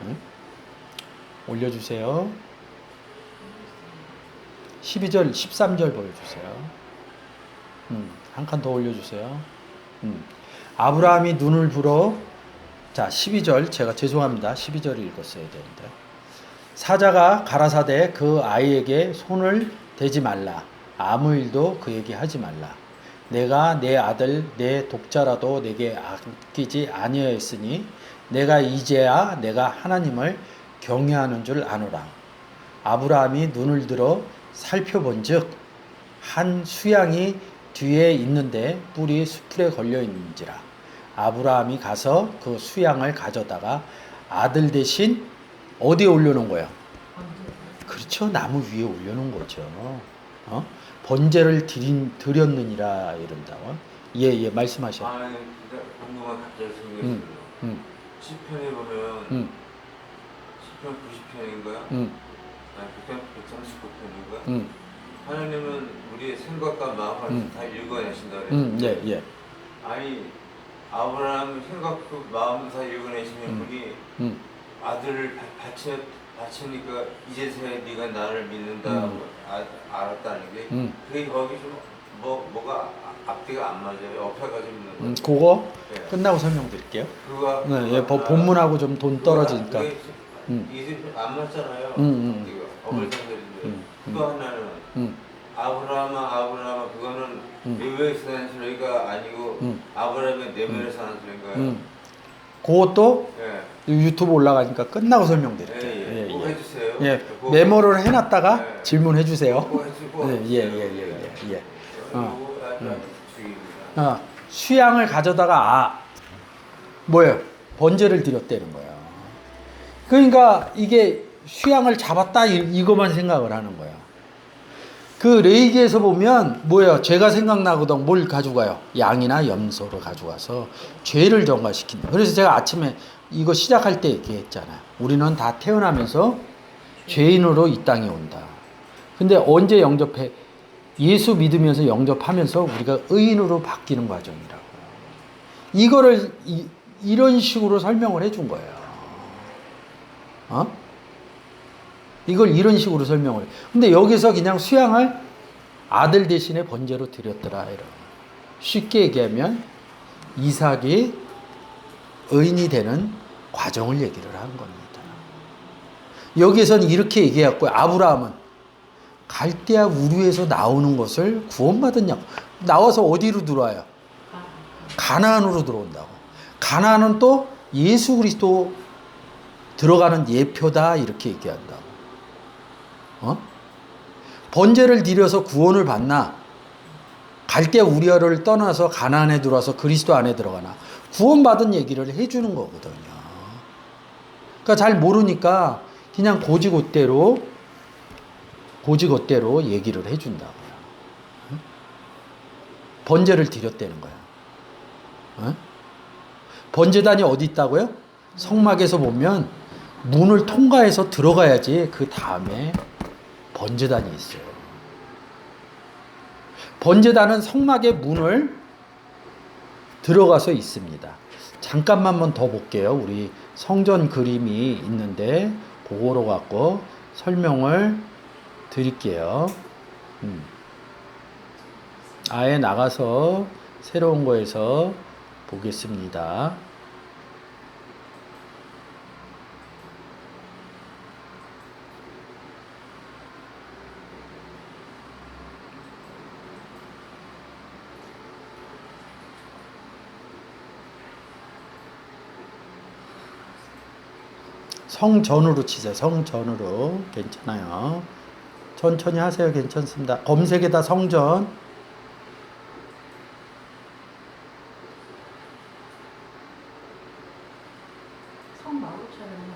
응? 올려주세요. 12절 13절 보여주세요. 한 칸 더 올려주세요. 아브라함이 눈을 불어. 자 12절 제가 죄송합니다. 12절을 읽었어야 되는데. 사자가 가라사대 그 아이에게 손을 대지 말라. 아무 일도 그에게 하지 말라. 내가 내 아들 내 독자라도 내게 아끼지 아니하였으니 내가 이제야 내가 하나님을 경외하는 줄 아노라. 아브라함이 눈을 들어 살펴본즉 한 수양이 뒤에 있는데 뿔이 수풀에 걸려 있는지라. 아브라함이 가서 그 수양을 가져다가 아들 대신 어디에 올려놓은 거야? 그렇죠. 나무 위에 올려놓은 거죠. 번제를 드렸느니라 이런다고. 예, 말씀하셔. 궁금한 갑자기 생겼어요. 시편에 보면 시편 90편인가요? 그냥 139편인가? 하나님은 우리의 생각과 마음을 다 읽어내신다 그랬어요. 예. 아니 아브라함 생각도 마음도 다 읽어내시면 우리 아들을 바치니까 이제서야 네가 나를 믿는다고 알았다는 게 그게 거기 좀 뭐가 앞뒤가 안 맞아요. 옆에가 좀 그거 네. 끝나고 설명드릴게요. 그거 네, 본문하고 좀 돈 떨어지니까. 이게 안 맞잖아요. 어물상들인데 또 하나는 아브라함아 그거는 레위에서 난 소리가 아니고 아브라함의 내면에서 나는 소리인가요? 그것도 예. 유튜브 올라가니까 끝나고 설명드릴게요. 꼭 해주세요. 예. 메모를 해놨다가 질문해 주세요. 꼭 해주고. 예. 수양을 가져다가 뭐예요? 번제를 드렸다는 거예요. 그러니까 이게 수양을 잡았다 이것만 생각을 하는 거예요. 그 레위기에서 보면 뭐예요? 죄가 생각나거든 뭘 가져가요? 양이나 염소를 가져가서 죄를 전가시킨다. 그래서 제가 아침에 이거 시작할 때 얘기했잖아요. 우리는 다 태어나면서 죄인으로 이 땅에 온다. 근데 언제 영접해? 예수 믿으면서 영접하면서 우리가 의인으로 바뀌는 과정이라고. 이거를 이런 식으로 설명을 해준 거예요. 이걸 이런 식으로 설명을 해. 근데 여기서 그냥 수양을 아들 대신에 번제로 드렸더라. 이런. 쉽게 얘기하면 이삭이 의인이 되는 과정을 얘기를 한 겁니다. 여기에서는 이렇게 얘기했고요. 아브라함은 갈대아 우르에서 나오는 것을 구원받았냐고. 나와서 어디로 들어와요? 가나안으로 들어온다고. 가나안은 또 예수 그리스도 들어가는 예표다 이렇게 얘기한다고. 번제를 드려서 구원을 받나? 갈대아 우리아를 떠나서 가나안에 들어와서 그리스도 안에 들어가나? 구원받은 얘기를 해주는 거거든요. 그러니까 잘 모르니까 그냥 고지곳대로 얘기를 해준다고요. 번제를 드렸다는 거야. 번제단이 어디 있다고요? 성막에서 보면 문을 통과해서 들어가야지 그 다음에 번제단이 있어요. 번제단은 성막의 문을 들어가서 있습니다. 잠깐만 더 볼게요. 우리 성전 그림이 있는데 그거로 갖고 설명을 드릴게요. 아예 나가서 새로운 거에서 보겠습니다. 성전으로 치세요. 성전으로. 괜찮아요. 천천히 하세요. 괜찮습니다. 검색에다 성전. 성마루 찾는 거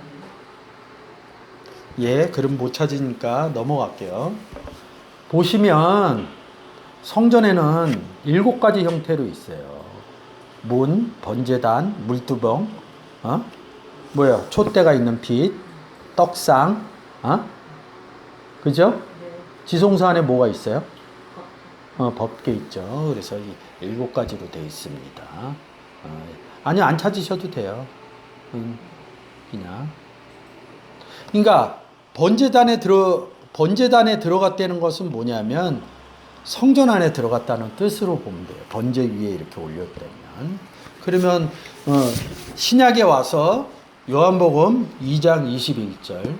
아니에요? 예, 그럼 못 찾으니까 넘어갈게요. 보시면 성전에는 7가지 형태로 있어요. 문, 번제단, 물두멍, 촛대가 있는 빛, 떡상, 그죠? 네. 지성소 안에 뭐가 있어요? 법궤 있죠. 그래서 이 7가지로 되어 있습니다. 아니, 안 찾으셔도 돼요. 그냥. 그러니까, 번제단에 들어갔다는 것은 뭐냐면, 성전 안에 들어갔다는 뜻으로 보면 돼요. 번제 위에 이렇게 올렸다면. 그러면, 신약에 와서, 요한복음 2장 21절.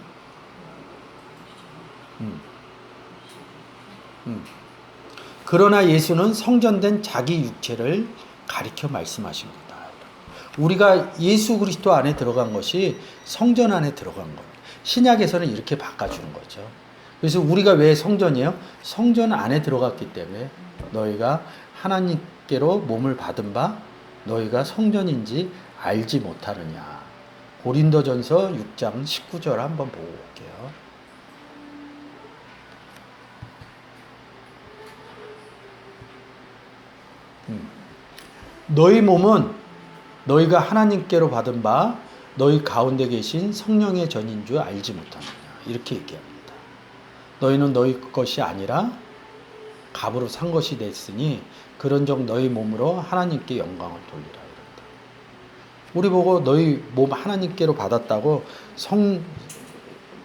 그러나 예수는 성전된 자기 육체를 가리켜 말씀하신 거다. 우리가 예수 그리스도 안에 들어간 것이 성전 안에 들어간 겁니다. 신약에서는 이렇게 바꿔주는 거죠. 그래서 우리가 왜 성전이에요? 성전 안에 들어갔기 때문에 너희가 하나님께로 몸을 받은 바 너희가 성전인지 알지 못하느냐. 고린도전서 6장 19절 한번 보고 올게요. 너희 몸은 너희가 하나님께로 받은 바 너희 가운데 계신 성령의 전인 줄 알지 못하느냐. 이렇게 얘기합니다. 너희는 너희 것이 아니라 값으로 산 것이 됐으니 그런즉 너희 몸으로 하나님께 영광을 돌리라. 이런다. 우리 보고 너희 몸 하나님께로 받았다고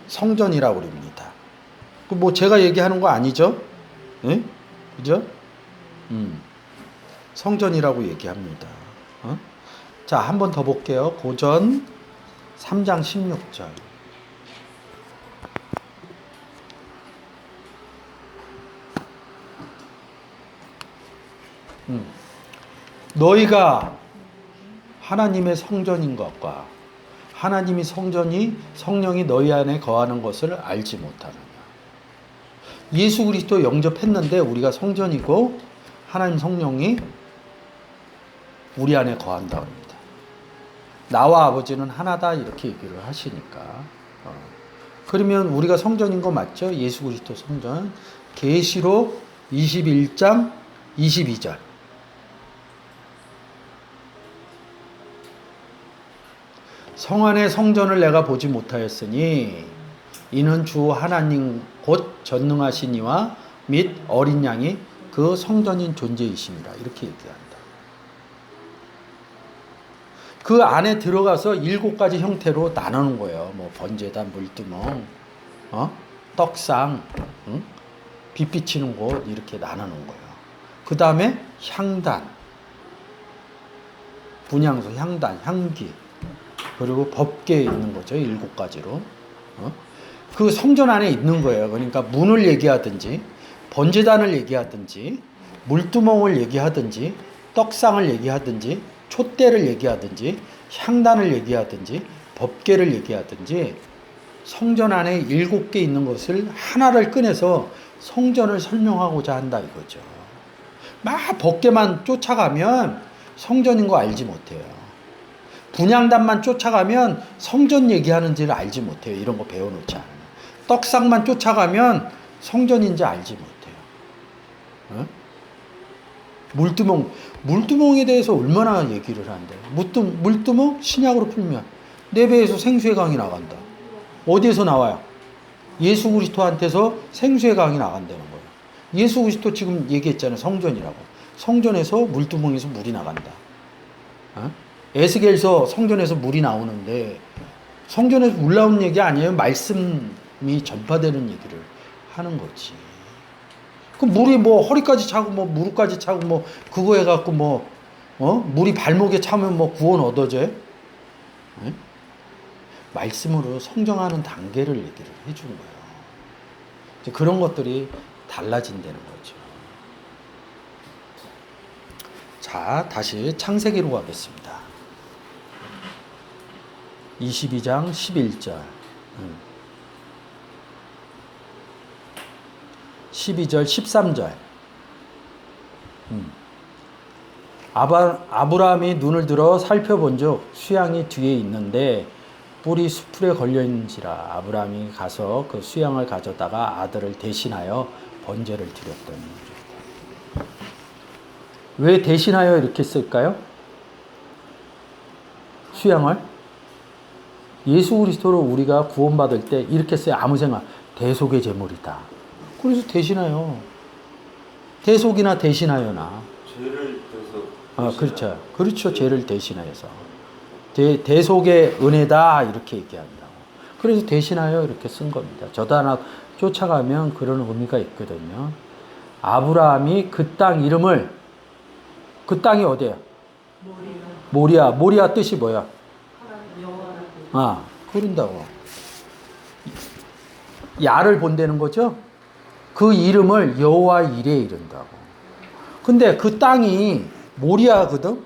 성전이라고 그럽니다. 뭐 제가 얘기하는 거 아니죠? 네? 그죠? 성전이라고 얘기합니다. 자, 한 번 더 볼게요. 고전 3장 16절. 너희가 하나님의 성전인 것과 하나님이 성령이 너희 안에 거하는 것을 알지 못하느냐. 예수 그리스도 영접했는데 우리가 성전이고 하나님 성령이 우리 안에 거한다 합니다. 나와 아버지는 하나다 이렇게 얘기를 하시니까. 그러면 우리가 성전인 거 맞죠? 예수 그리스도 성전. 계시록 21장 22절. 성 안의 성전을 내가 보지 못하였으니 이는 주 하나님 곧 전능하신 이와 및 어린 양이 그 성전인 존재이심이라. 이렇게 얘기한다. 그 안에 들어가서 7가지 형태로 나누는 거예요. 뭐 번제단, 물두멍, 떡상, 응? 빛 비치는 곳, 이렇게 나누는 거예요. 그 다음에 향단, 분향소, 향단, 향기, 그리고 법궤에 있는 거죠. 7가지로. 그 성전 안에 있는 거예요. 그러니까 문을 얘기하든지, 번제단을 얘기하든지, 물두멍을 얘기하든지, 떡상을 얘기하든지, 촛대를 얘기하든지, 향단을 얘기하든지, 법궤를 얘기하든지, 성전 안에 7개 있는 것을 하나를 꺼내서 성전을 설명하고자 한다 이거죠. 막 법궤만 쫓아가면 성전인 거 알지 못해요. 분향단만 쫓아가면 성전 얘기하는지를 알지 못해요. 이런 거 배워놓지 않으면. 떡상만 쫓아가면 성전인지 알지 못해요. 물두멍에 대해서 얼마나 얘기를 한대. 물두멍 신약으로 풀면 내 배에서 생수의 강이 나간다. 어디에서 나와요? 예수 그리스도한테서 생수의 강이 나간다는 거예요. 예수 그리스도 지금 얘기했잖아요. 성전이라고. 성전에서 물두멍에서 물이 나간다. 에스겔서 성전에서 물이 나오는데 성전에서 물 나오는 얘기 아니에요. 말씀이 전파되는 얘기를 하는 거지. 그 물이 뭐 허리까지 차고 뭐 무릎까지 차고 뭐 그거 해갖고 뭐 물이 발목에 차면 뭐 구원 얻어져요? 네? 말씀으로 성정하는 단계를 얘기를 해준 거예요. 이제 그런 것들이 달라진다는 거죠. 자, 다시 창세기로 가겠습니다. 22장 11절. 12절, 13절. 아브라함이 눈을 들어 살펴본즉 수양이 뒤에 있는데 뿔이 수풀에 걸려있는지라. 아브라함이 가서 그 수양을 가져다가 아들을 대신하여 번제를 드렸더니. 왜 대신하여 이렇게 쓸까요? 수양을? 예수 그리스도로 우리가 구원받을 때 이렇게 써요. 아무 생각. 대속의 제물이다. 그래서 대신하여. 대속이나 대신하여나. 죄를 대속. 그렇죠. 그렇죠. 죄를 대신하여서. 대속의 은혜다. 이렇게 얘기한다고. 그래서 대신하여 이렇게 쓴 겁니다. 저도 하나 쫓아가면 그런 의미가 있거든요. 아브라함이 그 땅 이름을, 그 땅이 어디예요? 모리아. 모리아 뜻이 뭐야? 그런다고. 야를 본다는 거죠? 그 이름을 여호와 이레 이른다고. 근데 그 땅이 모리아거든?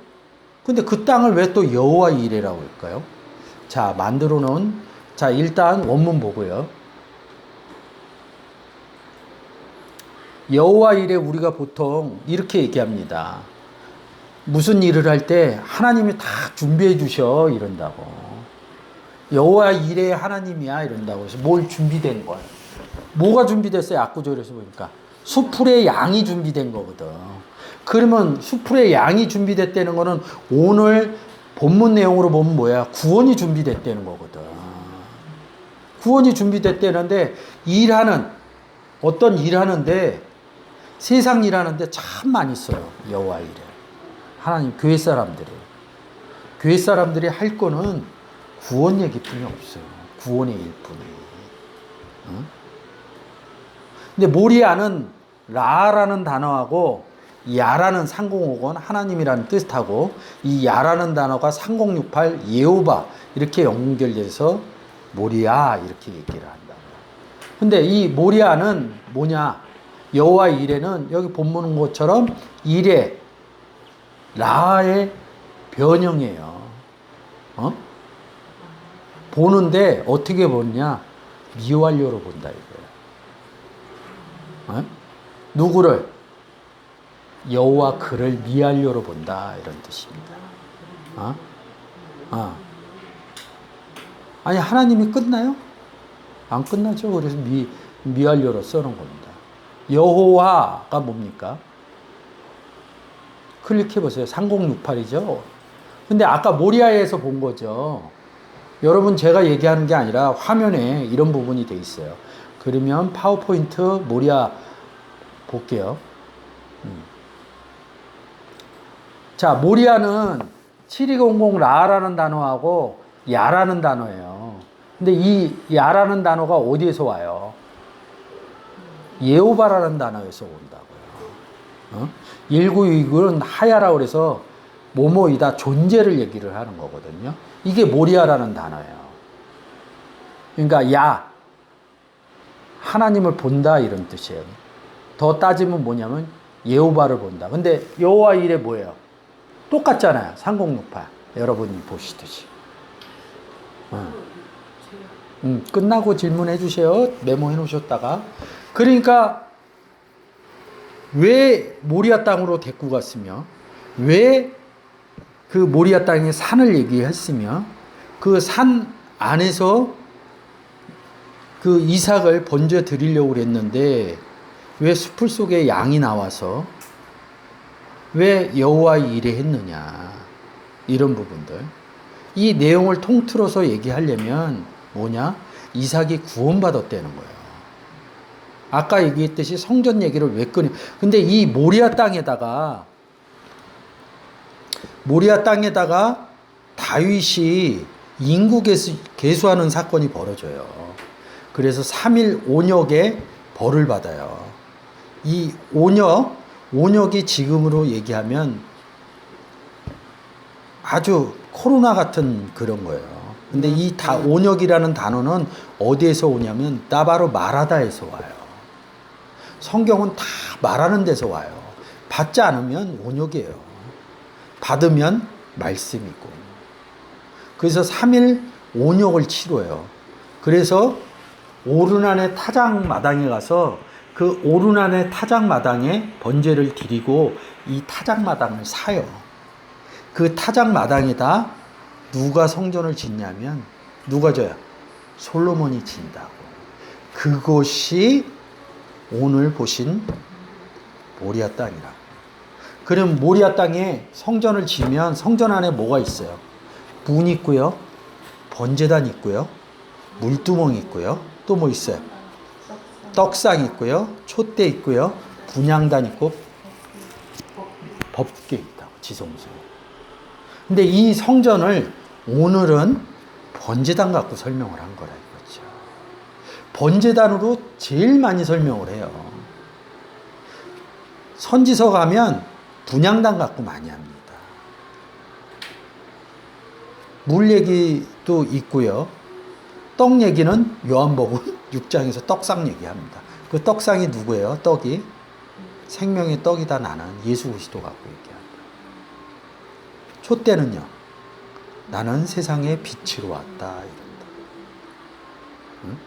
근데 그 땅을 왜 또 여호와 이레라고 할까요? 자, 만들어 놓은, 자, 일단 원문 보고요. 여호와 이레 우리가 보통 이렇게 얘기합니다. 무슨 일을 할 때 하나님이 다 준비해 주셔 이런다고. 여호와 이레 하나님이야 이런다고. 그래서 뭘 준비된 거야. 뭐가 준비됐어요? 압구절에서 보니까 수풀의 양이 준비된 거거든. 그러면 수풀의 양이 준비됐다는 거는 오늘 본문 내용으로 보면 뭐야? 구원이 준비됐다는 거거든. 구원이 준비됐다는데 어떤 일하는데 세상 일하는데 참 많이 써요. 여호와 이레. 하나님 교회 사람들이 할 거는 구원 얘기뿐이 없어요. 구원의 일뿐이. 근데 모리아는 라라는 단어하고 야라는 3050원 하나님이라는 뜻하고 이 야라는 단어가 3068 예호바 이렇게 연결돼서 모리아 이렇게 얘기를 한다. 근데 이 모리아는 뭐냐? 여호와 이레는 여기 본문 것처럼 이레 라의 변형이에요. 보는데 어떻게 보느냐? 미완료로 본다 이거예요. 누구를? 여호와 그를 미완료로 본다 이런 뜻입니다. 아니 하나님이 끝나요? 안 끝나죠. 그래서 미완료로 써놓은 겁니다. 여호와가 뭡니까? 클릭해보세요. 3068이죠. 근데 아까 모리아에서 본 거죠. 여러분 제가 얘기하는 게 아니라 화면에 이런 부분이 돼 있어요. 그러면 파워포인트 모리아 볼게요. 자, 모리아는 7200 라라는 단어하고 야라는 단어예요. 근데 이 야라는 단어가 어디에서 와요? 예호바라는 단어에서 온다고요. 1969는 하야라고 그래서 뭐뭐이다 존재를 얘기를 하는 거거든요. 이게 모리아라는 단어예요. 그러니까 야 하나님을 본다 이런 뜻이에요. 더 따지면 뭐냐면 예호바를 본다. 근데 여호와 일에 뭐예요? 똑같잖아요. 3068 여러분이 보시듯이. 끝나고 질문해 주세요. 메모해 놓으셨다가. 그러니까 왜 모리아 땅으로 데리고 갔으며 왜 그 모리아 땅에 산을 얘기했으며 그 산 안에서 그 이삭을 번져 드리려고 그랬는데 왜 숲을 속에 양이 나와서 왜 여호와의 일에 했느냐 이런 부분들 이 내용을 통틀어서 얘기하려면 뭐냐 이삭이 구원받았다는 거예요. 아까 얘기했듯이 성전 얘기를 왜 꺼내 근데 이 모리아 땅에다가 다윗이 인구 계수하는 사건이 벌어져요. 그래서 3일 온역에 벌을 받아요. 이 온역이 지금으로 얘기하면 아주 코로나 같은 그런 거예요. 근데 이 온역이라는 단어는 어디에서 오냐면 바로 마라다에서 와요. 성경은 다 말하는 데서 와요. 받지 않으면 온역이에요. 받으면 말씀이고. 그래서 3일 온역을 치러요. 그래서 오르난의 타작마당에 가서 그 오르난의 타작마당에 번제를 드리고 이 타작마당을 사요. 그 타작마당에다 누가 성전을 짓냐면 누가 져요? 솔로몬이 진다고. 그곳이 오늘 보신 모리아 땅이라고. 그럼 모리아 땅에 성전을 지면 성전 안에 뭐가 있어요? 문 있고요. 번제단 있고요. 물두멍 있고요. 또 뭐 있어요? 떡상 있고요. 촛대 있고요. 분향단 있고 법궤 있다고. 지성소. 근데 이 성전을 오늘은 번제단 갖고 설명을 한 거라 이거죠. 번제단으로 제일 많이 설명을 해요. 선지서 가면 분향단 갖고 많이 합니다. 물 얘기도 있고요. 떡 얘기는 요한복음 6장에서 떡상 얘기합니다. 그 떡상이 누구예요? 떡이 생명의 떡이다 나는 예수 그리스도 갖고 얘기합니다. 촛대는요. 나는 세상에 빛으로 왔다 이런다. 응?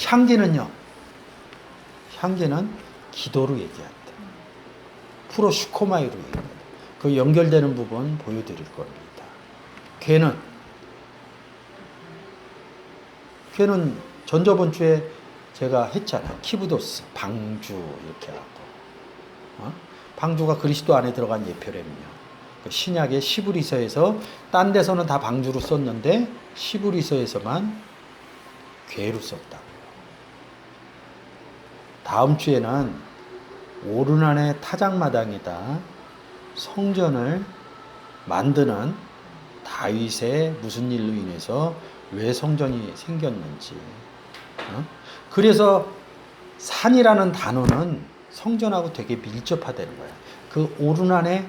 향기는요. 향기는 기도로 얘기한다. 프로슈코마이로 얘기합니다. 그 연결되는 부분 보여드릴 겁니다. 괴는 전저번 주에 제가 했잖아요. 키부도스, 방주 이렇게 하고. 방주가 그리스도 안에 들어간 예표라면요. 그 신약의 시브리서에서 딴 데서는 다 방주로 썼는데 시브리서에서만 괴로 썼다. 다음 주에는 오르난의 타작마당에다 성전을 만드는 다윗의 무슨 일로 인해서 왜 성전이 생겼는지. 그래서 산이라는 단어는 성전하고 되게 밀접하다는 거야. 그 오르난의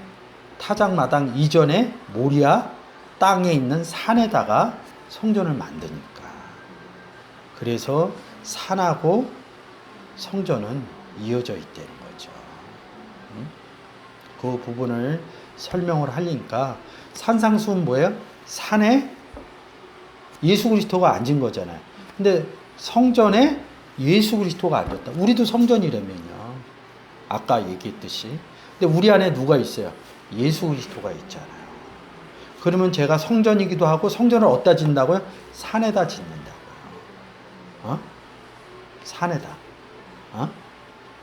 타작마당 이전에 모리아 땅에 있는 산에다가 성전을 만드니까. 그래서 산하고 성전은 이어져 있다는 거죠. 그 부분을 설명을 하니까 산상수훈 뭐예요? 산에 예수 그리스도가 앉은 거잖아요. 근데 성전에 예수 그리스도가 앉았다. 우리도 성전이라면요. 아까 얘기했듯이. 근데 우리 안에 누가 있어요? 예수 그리스도가 있잖아요. 그러면 제가 성전이기도 하고 성전을 어디다 짓는다고요? 산에다 짓는다고요. 산에다.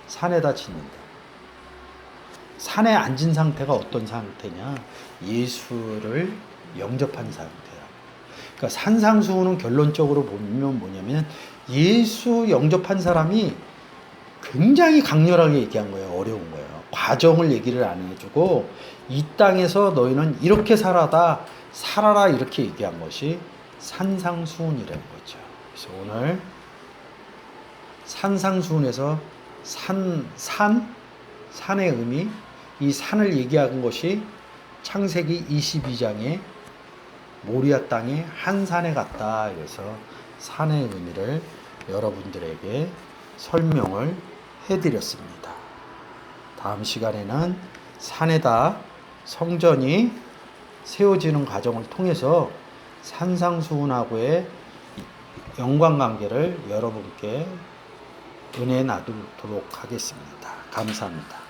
산에다 짓는다. 산에 앉은 상태가 어떤 상태냐? 예수를 영접한 상태야. 그러니까 산상수훈은 결론적으로 보면 뭐냐면 예수 영접한 사람이 굉장히 강렬하게 얘기한 거예요. 어려운 거예요. 과정을 얘기를 안 해주고 이 땅에서 너희는 이렇게 살아라 이렇게 얘기한 것이 산상수훈이라는 거죠. 그래서 오늘 산상수훈에서 산의 의미, 이 산을 얘기한 것이 창세기 22장에 모리아 땅에 한 산에 갔다. 그래서 산의 의미를 여러분들에게 설명을 해드렸습니다. 다음 시간에는 산에다 성전이 세워지는 과정을 통해서 산상수훈하고의 연관관계를 여러분께 은혜 나누도록 하겠습니다. 감사합니다.